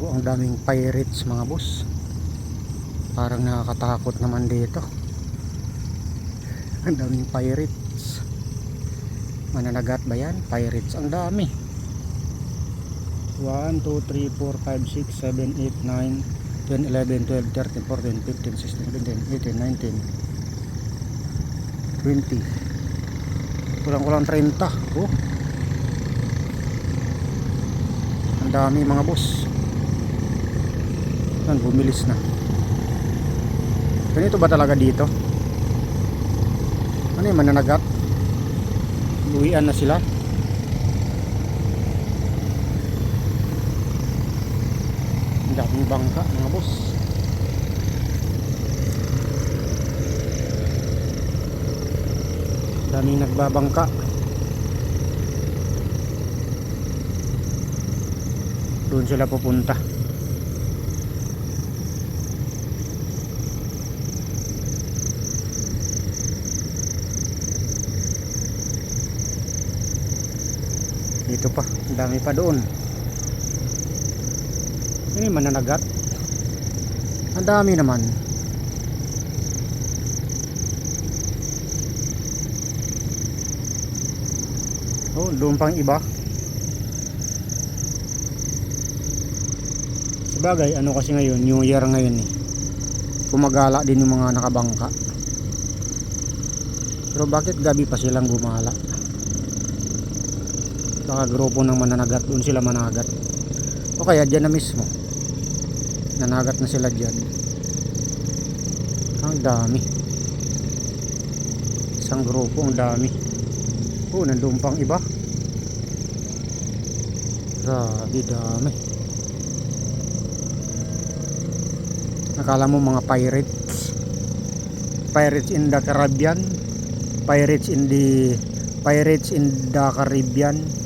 So ang daming pirates mga boss. Parang nakakatakot naman dito. Ang daming pirates. Mananagat ba yan? Pirates ang dami. 1, 2, 3, 4, 5, 6, 7, 8, 9, 10, 11, 12, 13, 14, 15, 16, 17, 18, 19, 20. Kulang-kulang 30. Oh. Ang dami mga boss. Yan, bumilis na. Ganito ba talaga dito? Ano yung mananagat? Uwian na sila. Ang daming bangka mga boss. Daming nagbabangka. Doon sila pupunta. Dito pa, ang dami pa doon. Ini mananagat. Ang dami naman. Oh, doon pang iba. Sabagay, ano kasi ngayon, New Year ngayon eh. Gumagala din yung mga nakabangka. Pero bakit gabi pa silang gumala? Baka grupo ng mananagat, doon sila managat. O kaya dyan na mismo nanagat na sila dyan. Ang dami. Isang grupo, ang dami. Oh, nandun pang iba. Grabe dami. Nakala mo mga pirates. Pirates in the Caribbean. Pirates in the Caribbean.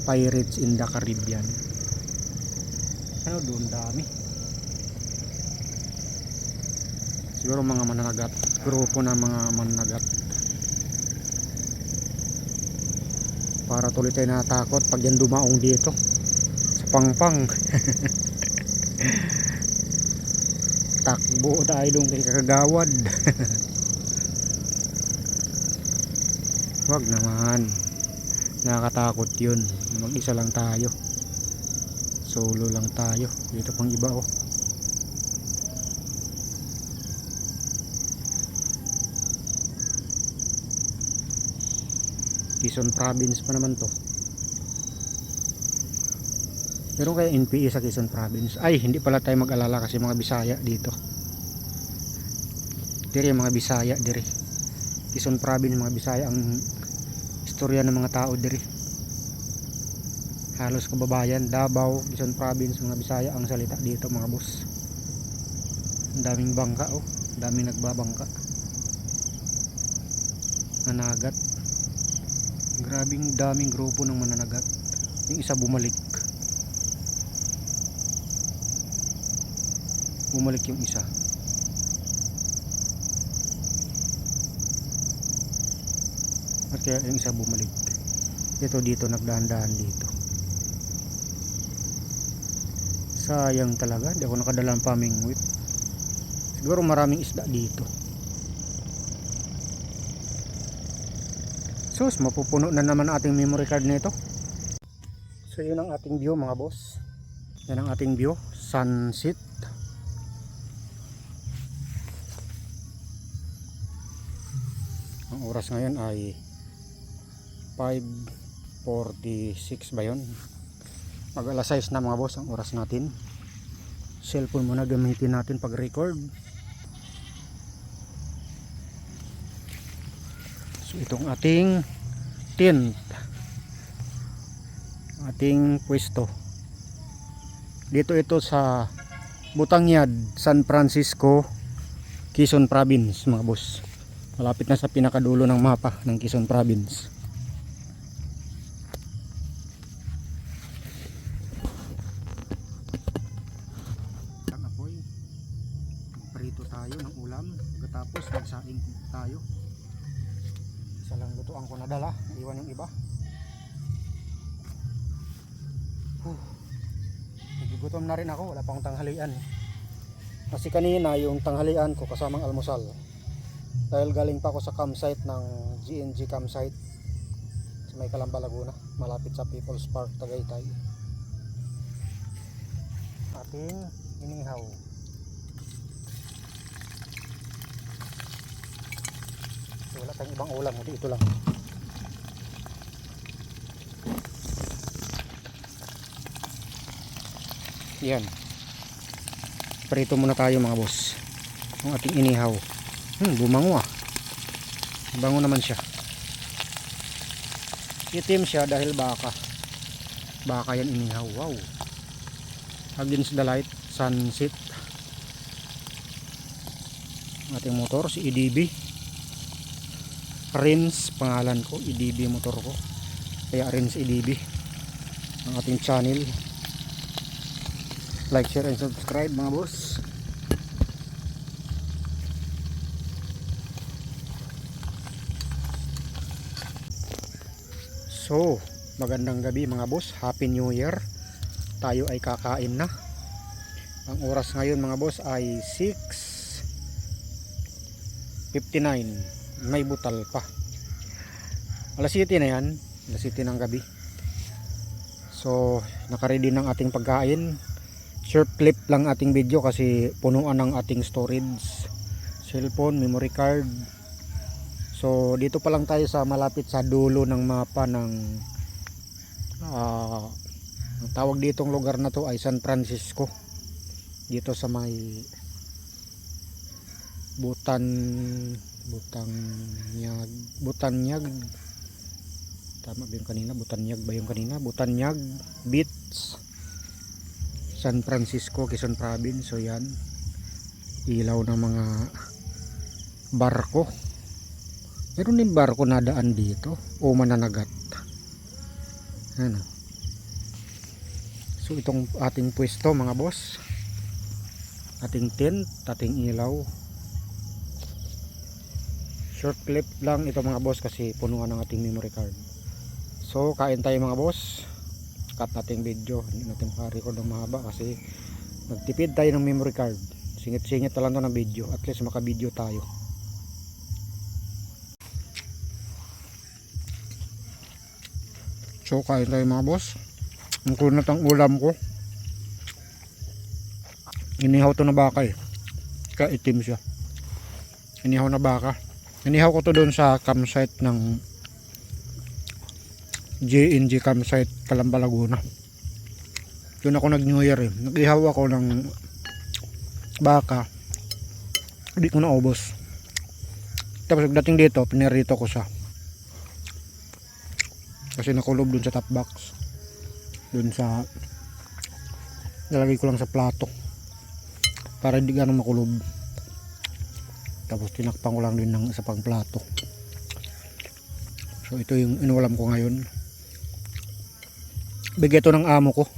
Pirates in the Caribbean. Ano doon dami. Siguro mga mananagat. Grupo ng mga mananagat. Para tuloy tayo natakot pag yan dumaong dito. Sa pangpang. Takbo tayo doon kay Kagawad. Wag naman. Nakakatakot yun. Mag-isa lang tayo. Solo lang tayo. Dito pang iba oh. Quezon Province pa naman to. Meron kaya NPA sa Quezon Province? Ay, hindi pala tayo mag-alala kasi mga Bisaya dito. Dire mga Bisaya dire. Quezon Province mga Bisaya ang istorya ng mga tao dire. Halos kababayan, Davao, Quezon Province, mga Bisaya ang salita dito mga boss. Ang daming bangka oh, daming nagbabangka. Nanagat. Grabing daming grupo ng mananagat. Yung isa bumalik. Bumalik yung isa. At kaya yung isa bumalik. Ito dito nagdahan-dahan dito. Sayang talaga, hindi ako nakadala ng pamingwit. Siguro maraming isda dito. Sus, mapupuno na naman ating memory card nito. So yun ang ating view mga boss. Yan ang ating view, sunset. Ang oras ngayon ay 5:46 ba yun? Mag alas 6 na mga boss ang oras natin. Cellphone muna gamitin natin pag record. So itong ating tent, ating pwesto dito, ito sa Butangyad, San Francisco, Quezon Province mga boss. Malapit na sa pinakadulo ng mapa ng Quezon Province. Prito tayo ng ulam, pagkatapos magsaing tayo. Isa lang lutuan ko nadala, iwan yung iba. gutom na rin ako, wala pa akong tanghalian. Kasi kanina yung tanghalian ko kasamang almusal. Dahil galing pa ako sa campsite ng GNG campsite sa may Calamba, Laguna, malapit sa People's Park, Tagaytay. Ating inihaw. So, wala tayong ibang ulam, hindi ito lang. Yan. Prito muna tayo mga boss. Ang ating inihaw. Bumango ah. Bango naman siya. Itim siya dahil baka. Baka yan inihaw. Wow. Against the light, sunset. Ang ating motor si EDB. Rins pangalan ko, EDB motor ko. Kaya Rins EDB. Ang ating channel. Like, share, and subscribe mga boss. So, magandang gabi mga boss. Happy New Year. Tayo ay kakain na. Ang oras ngayon mga boss ay 6:59. May butal pa. Alas 7 na yan. Alas 7 ng gabi. So, nakaready ng ating pagkain. Short clip lang ating video kasi punuan ng ating storage, cellphone, memory card. So dito pa lang tayo sa malapit sa dulo ng mapa ng ang tawag ditong lugar na to ay San Francisco. Dito sa may Butanyag. Tama ba yung kanina? Butanyag ba yung kanina? Butanyag Beach, San Francisco, Quezon Province. So yan, ilaw ng mga barko. Meron din barko na daan dito o mananagat. Ano? So itong ating pwesto mga boss, ating tent, ating ilaw. Short clip lang ito mga boss kasi punuan ng ating memory card. So kain tayo mga boss. Cut natin video, hindi natin makarecord ng mahaba kasi nagtipid tayo ng memory card. Singit-singit lang to ng video, at least maka-video tayo. So kain tayo mga boss. Ang kunat ang ulam ko, inihaw to na baka eh, kaitim siya. Inihaw na baka. Inihaw ko to doon sa campsite ng JNG campsite, Calamba, Laguna. Doon ako nag New Year eh. Nag-ihaw ako ng baka. Hindi ko na ubos. Tapos pagdating dito, pinirito ko siya. Kasi nakulob doon sa top box. Doon sa nalagay ko lang sa plato para hindi ganun makulob. Tapos tinakpan ko lang din ng isa pang plato. So ito yung inulam ko ngayon. Bigay ito ng amo ko.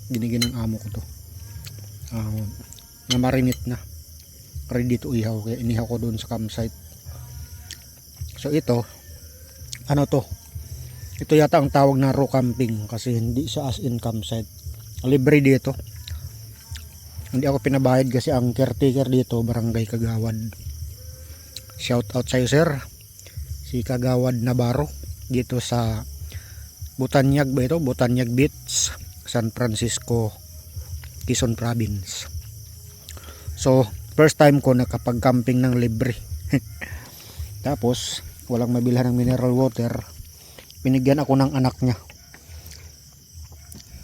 Binigyan ng amo ko to. Na marinate na. Ready to ihaw. Kaya inihaw ko doon sa campsite. So ito, ano to? Ito yata ang tawag na raw camping. Kasi hindi siya as in campsite. Libre dito. Hindi ako pinabayad kasi ang caretaker dito, Barangay Kagawad. Shout out sa'yo sir. Si Kagawad Navarro. Dito sa Butanyag ba ito? Butanyag Beach, San Francisco, Quezon Province. So, first time ko nakapag-camping ng libre. Tapos, walang mabilhan ng mineral water. Pinigyan ako ng anak niya.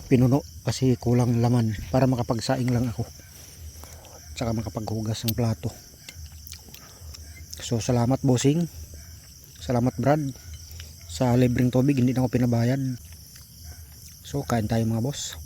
Pinuno kasi kulang laman para makapagsaing lang ako. Tsaka makapaghugas ng plato. So, salamat bossing. Salamat Brad. Sa libreng tubig hindi na ako pinabayad. So kain tayo mga boss.